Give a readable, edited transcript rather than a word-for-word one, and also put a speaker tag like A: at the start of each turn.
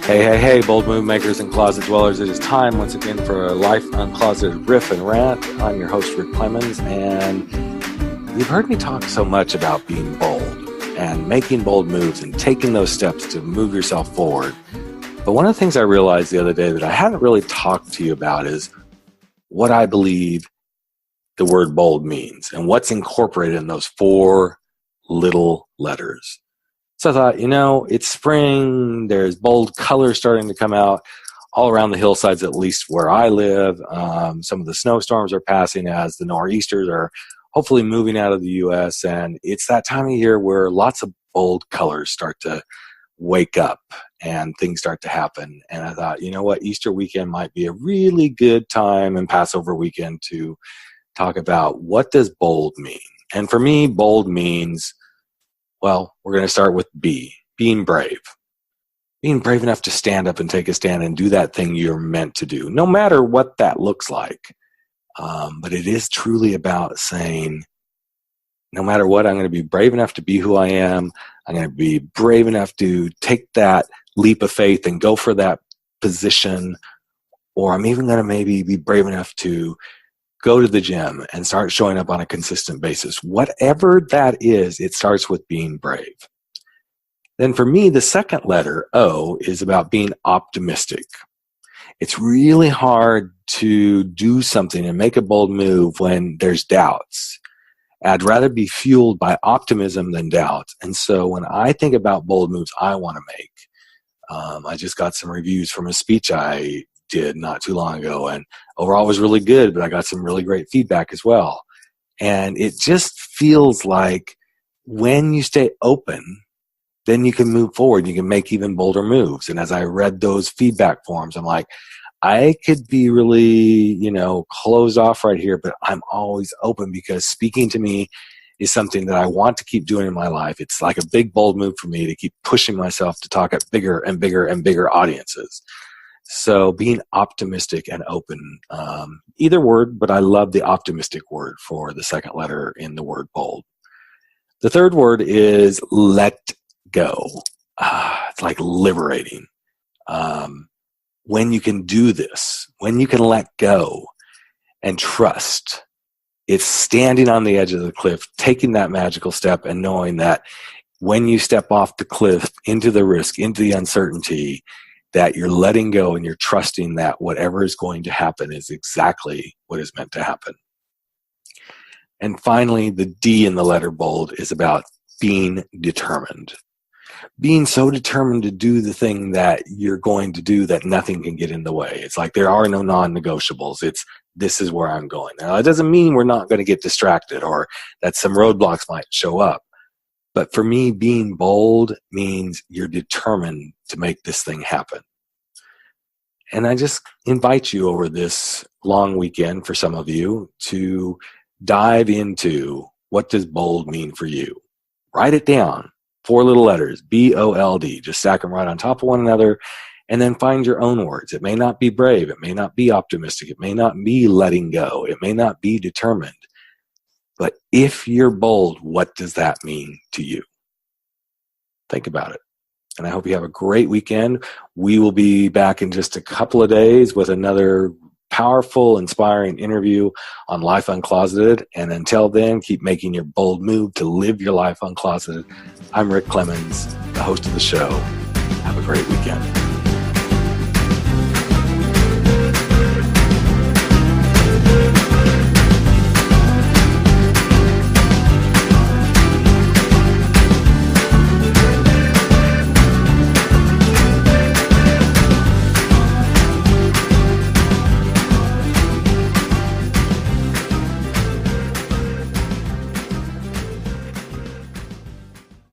A: Hey, bold move makers and closet dwellers. It is time once again for a Life Uncloseted Riff and Rant. I'm your host, Rick Clemens, and you've heard me talk so much about being bold and making bold moves and taking those steps to move yourself forward. But one of the things I realized the other day that I haven't really talked to you about is what I believe the word bold means and what's incorporated in those four little letters. So I thought, it's spring, there's bold colors starting to come out all around the hillsides, at least where I live. Some of the snowstorms are passing as the nor'easters are hopefully moving out of the U.S. And it's that time of year where lots of bold colors start to wake up and things start to happen. And I thought, Easter weekend might be a really good time and Passover weekend to talk about what does bold mean. And for me, bold means, well, we're going to start with being brave. Being brave enough to stand up and take a stand and do that thing you're meant to do, no matter what that looks like. But it is truly about saying, no matter what, I'm going to be brave enough to be who I am. I'm going to be brave enough to take that leap of faith and go for that position. Or I'm even going to maybe be brave enough to go to the gym and start showing up on a consistent basis. Whatever that is, it starts with being brave. Then for me, the second letter, O, is about being optimistic. It's really hard to do something and make a bold move when there's doubts. I'd rather be fueled by optimism than doubt. And so when I think about bold moves I want to make, I just got some reviews from a speech I did not too long ago, and overall it was really good, but I got some really great feedback as well. And it just feels like when you stay open, then you can move forward. You can make even bolder moves. And as I read those feedback forms, I'm like, I could be really, closed off right here, but I'm always open because speaking to me is something that I want to keep doing in my life. It's like a big, bold move for me to keep pushing myself to talk at bigger and bigger and bigger audiences. So being optimistic and open, either word, but I love the optimistic word for the second letter in the word bold. The third word is let go. It's like liberating. When you can do this, when you can let go and trust, it's standing on the edge of the cliff, taking that magical step and knowing that when you step off the cliff into the risk, into the uncertainty, that you're letting go and you're trusting that whatever is going to happen is exactly what is meant to happen. And finally, the D in the letter bold is about being determined. Being so determined to do the thing that you're going to do that nothing can get in the way. It's like there are no non-negotiables. This is where I'm going. Now, it doesn't mean we're not going to get distracted or that some roadblocks might show up. But for me, being bold means you're determined to make this thing happen. And I just invite you over this long weekend for some of you to dive into what does bold mean for you. Write it down. 4 little letters, B-O-L-D. Just stack them right on top of one another and then find your own words. It may not be brave. It may not be optimistic. It may not be letting go. It may not be determined. But if you're bold, what does that mean to you? Think about it. And I hope you have a great weekend. We will be back in just a couple of days with another powerful, inspiring interview on Life Uncloseted. And until then, keep making your bold move to live your life uncloseted. I'm Rick Clemens, the host of the show. Have a great weekend.